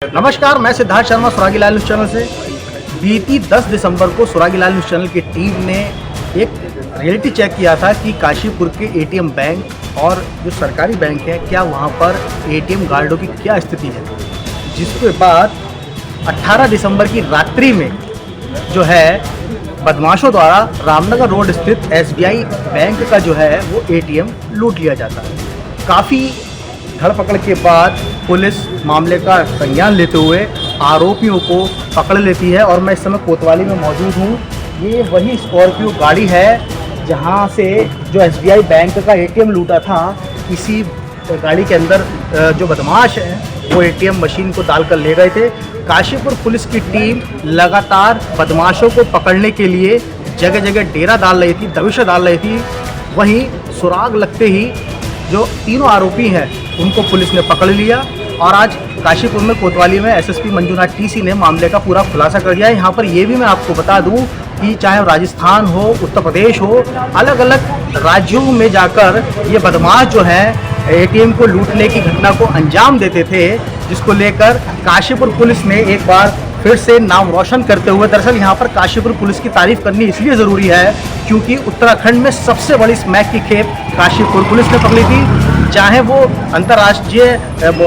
नमस्कार, मैं सिद्धार्थ शर्मा सुरागी लाल news channel से। बीती 10 दिसंबर को सुरागी लाल न्यूज़ चैनल की टीम ने एक रियलिटी चेक किया था कि काशीपुर के एटीएम बैंक और जो सरकारी बैंक है, क्या वहां पर एटीएम गार्डों की क्या स्थिति है। जिसके बाद 18 दिसंबर की रात्रि में जो है बदमाशों द्वारा रामनगर रोड स्थित एसबीआई बैंक का जो है वो एटीएम लूट लिया जाता है। काफ़ी धरपकड़ के बाद पुलिस मामले का संज्ञान लेते हुए आरोपियों को पकड़ लेती है और मैं इस समय कोतवाली में मौजूद हूँ। ये वही स्कॉर्पियो गाड़ी है जहाँ से जो एसबीआई बैंक का एटीएम लूटा था। इसी गाड़ी के अंदर जो बदमाश हैं वो एटीएम मशीन को डाल कर ले गए थे। काशीपुर पुलिस की टीम लगातार बदमाशों को पकड़ने के लिए जगह जगह डेरा डाल रही थी, दबिश डाल रही थी। वहीं सुराग लगते ही जो तीनों आरोपी हैं उनको पुलिस ने पकड़ लिया और आज काशीपुर में कोतवाली में एसएसपी मंजूनाथ टीसी ने मामले का पूरा खुलासा कर दिया है। यहाँ पर ये भी मैं आपको बता दूँ कि चाहे राजस्थान हो, उत्तर प्रदेश हो, अलग अलग राज्यों में जाकर ये बदमाश जो हैं एटीएम को लूटने की घटना को अंजाम देते थे, जिसको लेकर काशीपुर पुलिस ने एक बार फिर से नाम रोशन करते हुए, दरअसल यहाँ पर काशीपुर पुलिस की तारीफ करनी इसलिए ज़रूरी है क्योंकि उत्तराखंड में सबसे बड़ी स्मैक की खेप काशीपुर पुलिस ने पकड़ी थी। चाहे वो अंतर्राष्ट्रीय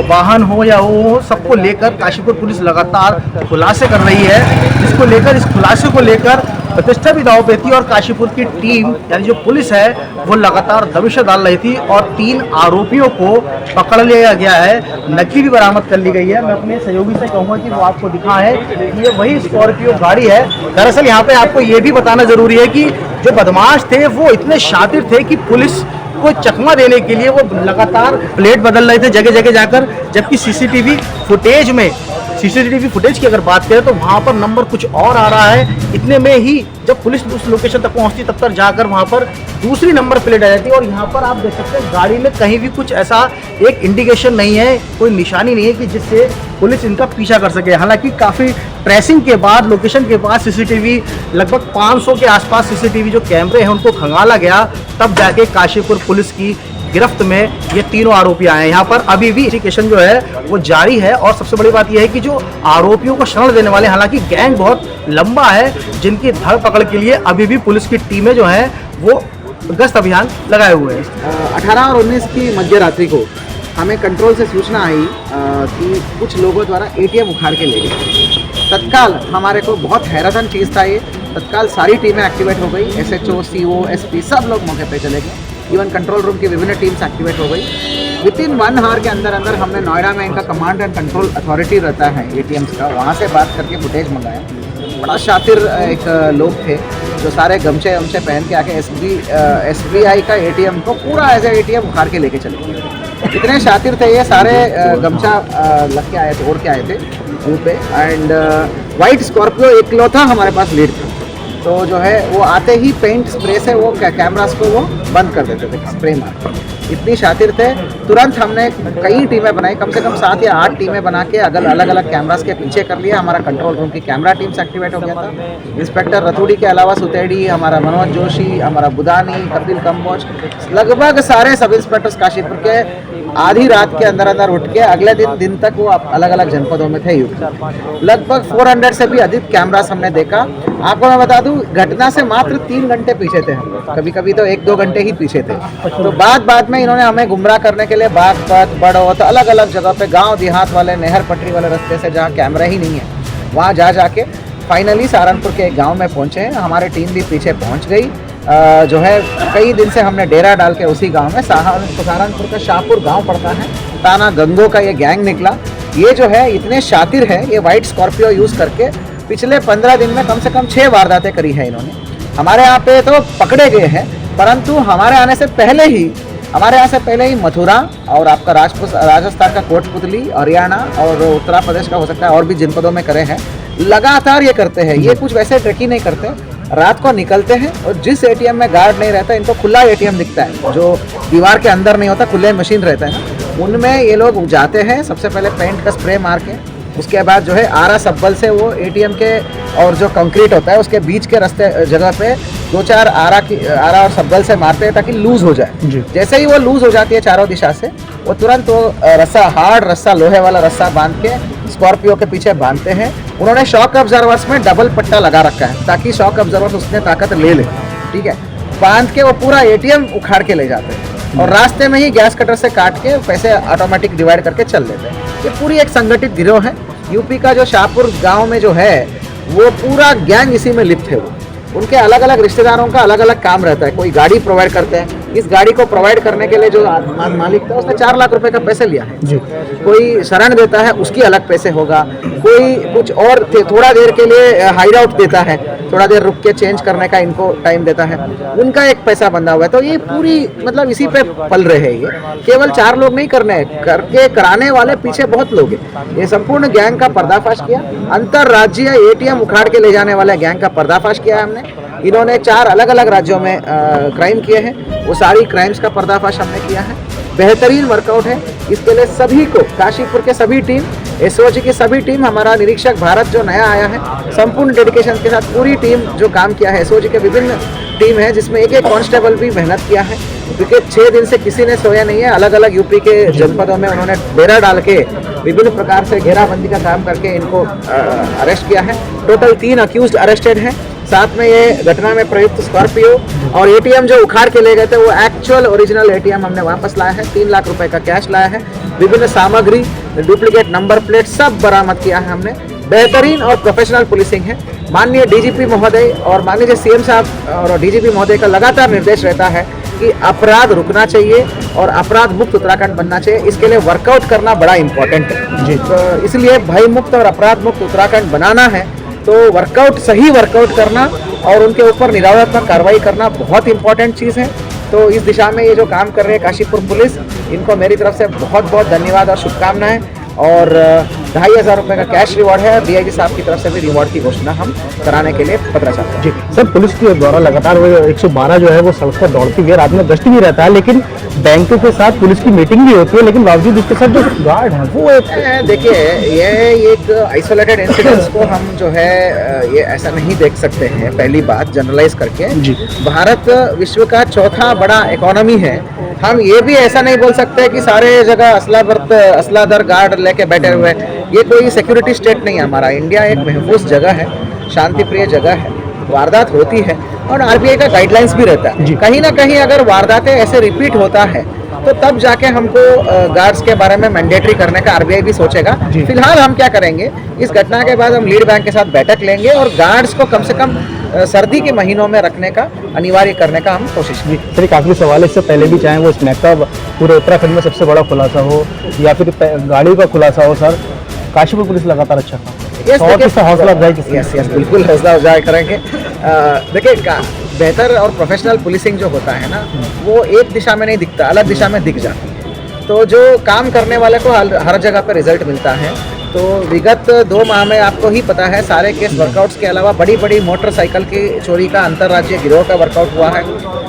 वाहन हो या वो हो, सबको लेकर काशीपुर पुलिस लगातार खुलासे कर रही है। जिसको लेकर इस खुलासे को लेकर प्रतिष्ठा भी दांव पे थी और काशीपुर की टीम यानी जो पुलिस है वो लगातार दबिश डाल रही थी और 3 आरोपियों को पकड़ लिया गया है। नकदी भी बरामद कर ली गई है। मैं अपने सहयोगी से कहूँगा कि वो आपको दिखाएं कि ये वही स्कॉर्पियो गाड़ी है। दरअसल यहाँ पे आपको ये भी बताना जरूरी है कि जो बदमाश थे वो इतने शातिर थे कि पुलिस को चकमा देने के लिए वो लगातार प्लेट बदल रहे थे जगह जगह जाकर, जबकि सीसीटीवी फुटेज की अगर बात करें तो वहाँ पर नंबर कुछ और आ रहा है। इतने में ही जब पुलिस उस लोकेशन तक पहुँचती तब तक जाकर वहाँ पर दूसरी नंबर प्लेट आ जाती है और यहाँ पर आप देख सकते हैं गाड़ी में कहीं भी कुछ ऐसा एक इंडिकेशन नहीं है, कोई निशानी नहीं है कि जिससे पुलिस इनका पीछा कर सके। हालांकि काफ़ी ट्रेसिंग के बाद लोकेशन के बाद सीसीटीवी लगभग 500 के आसपास सीसीटीवी जो कैमरे हैं उनको खंगाला गया, तब जाके काशीपुर पुलिस की गिरफ्त में ये तीनों आरोपी आए हैं। यहाँ पर अभी भी इन्वेस्टिगेशन जो है वो जारी है और सबसे बड़ी बात यह है कि जो आरोपियों को शरण देने वाले, हालांकि गैंग बहुत लंबा है जिनकी धरपकड़ के लिए अभी भी पुलिस की टीमें जो हैं वो गश्त अभियान लगाए हुए हैं। 18 और 19 की मध्य रात्रि को हमें कंट्रोल से सूचना आई कि कुछ लोगों द्वारा एटीएम उखाड़ के ले गए। तत्काल हमारे को बहुत हैरान चीज़ था ये। तत्काल सारी टीमें एक्टिवेट हो गई, एसएचओ, सीओ, एसपी सब लोग मौके पे चले गए। इवन कंट्रोल रूम की विभिन्न टीम्स एक्टिवेट हो गई। विदिन 1 आवर के अंदर अंदर हमने नोएडा में इनका कमांड एंड कंट्रोल अथॉरिटी रहता है एटीएम्स का, वहाँ से बात करके फुटेज मंगाया। बड़ा शातिर एक लोग थे जो सारे गमछे पहन के आके एसबीआई का एटीएम को पूरा एज एटीएम उखाड़ के लेके चले गए। इतने शातिर थे ये सारे, गमछा लग के आए थे, ओढ़ के आए थे मुँह पे। एंड वाइट स्कॉर्पियो इकलौता हमारे पास लीड था। तो जो है वो आते ही पेंट स्प्रे से वो कैमरास को वो बंद कर देते थे, स्प्रे मार। इतनी शातिर थे, तुरंत हमने कई टीमें बनाई, कम से कम 7 या 8 टीमें बना के अलग अलग कैमरास के पीछे कर लिया। हमारा कंट्रोल रूम की कैमरा टीम्स एक्टिवेट हो गया था। इंस्पेक्टर रथुड़ी के अलावा सुतेड़ी, हमारा मनोज जोशी, हमारा बुदानी, कपिल कंबोज, लगभग सारे सब इंस्पेक्टर्स काशीपुर के आधी रात के अंदर अंदर उठ के अगले दिन तक वो अलग अलग जनपदों में थे। लगभग 400 से भी अधिक कैमरास हमने देखा। आपको मैं बता दूं, घटना से मात्र 3 घंटे पीछे थे हम, कभी कभी तो 1-2 घंटे ही पीछे थे। तो बाद में इन्होंने हमें गुमराह करने के लिए बागपत, बड़ौत, अलग अलग जगह पे गांव देहात वाले नहर पटरी वाले रास्ते से जहां कैमरा ही नहीं है वहां जाके फाइनली सहारनपुर के एक गाँव में पहुंचे हैं। हमारी टीम भी पीछे पहुँच गई। जो है कई दिन से हमने डेरा डाल के उसी गांव में, सहारनपुर का शाहपुर गांव पड़ता है, ताना गंगो का ये गैंग निकला। ये जो है इतने शातिर है, ये वाइट स्कॉर्पियो यूज़ करके पिछले 15 दिन में कम से कम 6 वारदातें करी है इन्होंने। हमारे यहाँ पे तो पकड़े गए हैं, परंतु हमारे यहाँ से पहले ही मथुरा और आपका राजस्थान का कोटपुतली, हरियाणा और उत्तर प्रदेश का हो सकता है और भी जनपदों में करे हैं। लगातार ये करते हैं। ये कुछ वैसे ट्रैकिंग नहीं करते, रात को निकलते हैं और जिस एटीएम में गार्ड नहीं रहता, इनको खुला एटीएम दिखता है जो दीवार के अंदर नहीं होता, खुले मशीन रहता है ना, उनमें ये लोग जाते हैं। सबसे पहले पेंट का स्प्रे मार के, उसके बाद जो है आरा सब्बल से वो एटीएम के और जो कंक्रीट होता है उसके बीच के रास्ते जगह पे 2-4 आरा और सब्बल से मारते हैं ताकि लूज हो जाए। जैसे ही वो लूज हो जाती है चारों दिशा से, वो तुरंत वो रस्सा, हार्ड रस्सा, लोहे वाला रस्सा बांध के स्कॉर्पियो के पीछे बांधते हैं। उन्होंने शॉक ऑब्जर्वर्स में डबल पट्टा लगा रखा है ताकि शॉक ऑब्जर्वर्स उसमें ताकत ले ले, ठीक है। बांध के वो पूरा एटीएम उखाड़ के ले जाते हैं और रास्ते में ही गैस कटर से काट के पैसे ऑटोमेटिक डिवाइड करके चल लेते हैं। ये पूरी एक संगठित गिरोह है। यूपी का जो शाहपुर गांव में जो है वो पूरा गैंग इसी में लिप्त है। वो उनके अलग अलग रिश्तेदारों का अलग अलग काम रहता है। कोई गाड़ी प्रोवाइड करते हैं, इस गाड़ी को प्रोवाइड करने के लिए जो मालिक था उसने 4 लाख रुपए का पैसे लिया है जी। कोई शरण देता है उसकी अलग पैसे होगा, कोई कुछ और थोड़ा देर के लिए हाइड आउट देता है, थोड़ा देर रुक के चेंज करने का इनको टाइम देता है, उनका एक पैसा बंधा हुआ है। तो ये पूरी मतलब इसी पे पल रहे हैं। ये केवल 4 लोग नहीं करके कराने वाले पीछे बहुत लोग हैं। ये संपूर्ण गैंग का पर्दाफाश किया, अंतरराज्यीय एटीएम उखाड़ के ले जाने वाले गैंग का पर्दाफाश किया है हमने। इन्होंने 4 अलग अलग राज्यों में क्राइम किए हैं, वो सारी क्राइम्स का पर्दाफाश हमने किया है। बेहतरीन वर्कआउट है। इसके लिए सभी को, काशीपुर के सभी टीम, एसओजी की सभी टीम, हमारा निरीक्षक भारत जो नया आया है, संपूर्ण डेडिकेशन के साथ पूरी टीम जो काम किया है। एसओजी के विभिन्न टीम है जिसमें एक एक कांस्टेबल भी मेहनत किया है, क्योंकि 6 दिन से किसी ने सोया नहीं है। अलग अलग यूपी के जनपदों में उन्होंने डेरा डाल के विभिन्न प्रकार से घेराबंदी का काम करके इनको अरेस्ट किया है। टोटल 3 अक्यूज्ड अरेस्टेड हैं। साथ में ये घटना में प्रयुक्त स्कॉर्पियो और एटीएम जो उखाड़ के ले गए थे वो एक्चुअल ओरिजिनल एटीएम हमने वापस लाया है। 3 लाख रुपए का कैश लाया है, विभिन्न सामग्री, डुप्लीकेट नंबर प्लेट सब बरामद किया है हमने। बेहतरीन और प्रोफेशनल पुलिसिंग है। माननीय डीजीपी महोदय और माननीय सीएम साहब और डीजीपी महोदय का लगातार निर्देश रहता है कि अपराध रुकना चाहिए और अपराध मुक्त उत्तराखंड बनना चाहिए। इसके लिए वर्कआउट करना बड़ा इंपॉर्टेंट है जी। तो इसलिए भय मुक्त और अपराध मुक्त उत्तराखंड बनाना है तो वर्कआउट, सही वर्कआउट करना और उनके ऊपर निरावत्मक कार्रवाई करना बहुत इंपॉर्टेंट चीज़ है। तो इस दिशा में ये जो काम कर रहे हैं काशीपुर पुलिस, इनको मेरी तरफ से बहुत बहुत धन्यवाद और शुभकामनाएं। और 2500 रुपये का कैश रिवॉर्ड है। डीआईजी साहब की तरफ से भी रिवॉर्ड की घोषणा हम कराने के लिए पत्र चाहते हैं जी। सर, पुलिस के द्वारा लगातार वो 112 जो है वो सड़क पर दौड़ती है, रात में गश्त भी रहता है, लेकिन बैंकों के साथ पुलिस की मीटिंग भी होती है, लेकिन बावजूद इसके साथ जो गार्ड है वो देखिए, ये एक आइसोलेटेड इंसिडेंट्स को हम जो है ये ऐसा नहीं देख सकते हैं। पहली बात जनरलाइज करके जी, भारत विश्व का 4था बड़ा इकोनॉमी है। हम ये भी ऐसा नहीं बोल सकते कि सारे जगह असलादर गार्ड लेके बैठे हुए हैं। ये कोई सिक्योरिटी स्टेट नहीं है हमारा। इंडिया एक महफूज जगह है, शांति प्रिय जगह है। वारदात होती है और आरबीआई का गाइडलाइंस भी रहता है। कहीं ना कहीं अगर वारदातें ऐसे रिपीट होता है तो तब जाके हमको गार्ड्स के बारे में मैंडेटरी करने का आरबीआई भी सोचेगा। फिलहाल हम क्या करेंगे, इस घटना के बाद हम लीड बैंक के साथ बैठक लेंगे और गार्ड्स को कम से कम सर्दी के महीनों में रखने का, अनिवार्य करने का हम कोशिश करेंगे। सर, काफ़ी सवाल इससे पहले भी, चाहे वो स्नैक का पूरे उत्तराखंड में सबसे बड़ा खुलासा हो या फिर गाड़ी का खुलासा हो, सर काशीपुर पुलिस लगातार अच्छा हौसला अफजाई बिल्कुल हौसला अफजाई करेंगे। देखिए, बेहतर और प्रोफेशनल पुलिसिंग जो होता है ना, वो एक दिशा में नहीं दिखता, अलग दिशा में दिख जाता है। तो जो काम करने वाले को हर जगह पर रिजल्ट मिलता है। तो विगत 2 माह में आपको ही पता है सारे केस वर्कआउट्स के अलावा बड़ी बड़ी मोटरसाइकिल की चोरी का अंतर्राज्यीय गिरोह का वर्कआउट हुआ है।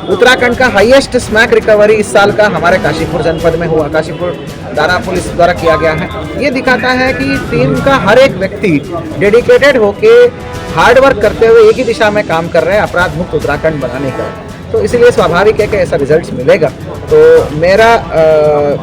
उत्तराखंड का हाईएस्ट स्मैक रिकवरी इस साल का हमारे काशीपुर जनपद में हुआ, काशीपुर दारा पुलिस द्वारा किया गया है। ये दिखाता है कि टीम का हर एक व्यक्ति डेडिकेटेड होके हार्ड वर्क करते हुए एक ही दिशा में काम कर रहे हैं, अपराध मुक्त उत्तराखंड बनाने का। तो इसलिए स्वाभाविक है कि ऐसा रिजल्ट मिलेगा। तो मेरा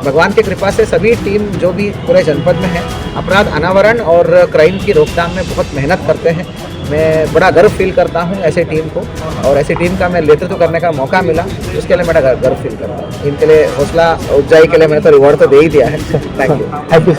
भगवान की कृपा से सभी टीम जो भी पूरे जनपद में है, अपराध अनावरण और क्राइम की रोकथाम में बहुत मेहनत करते हैं। मैं बड़ा गर्व फील करता हूं ऐसे टीम को, और ऐसी टीम का मैं नेतृत्व करने का मौका मिला, उसके लिए मैं गर्व फील करता हूं। इनके लिए हौसला अफजाई के लिए मैंने तो रिवॉर्ड तो दे ही दिया है। Thank you.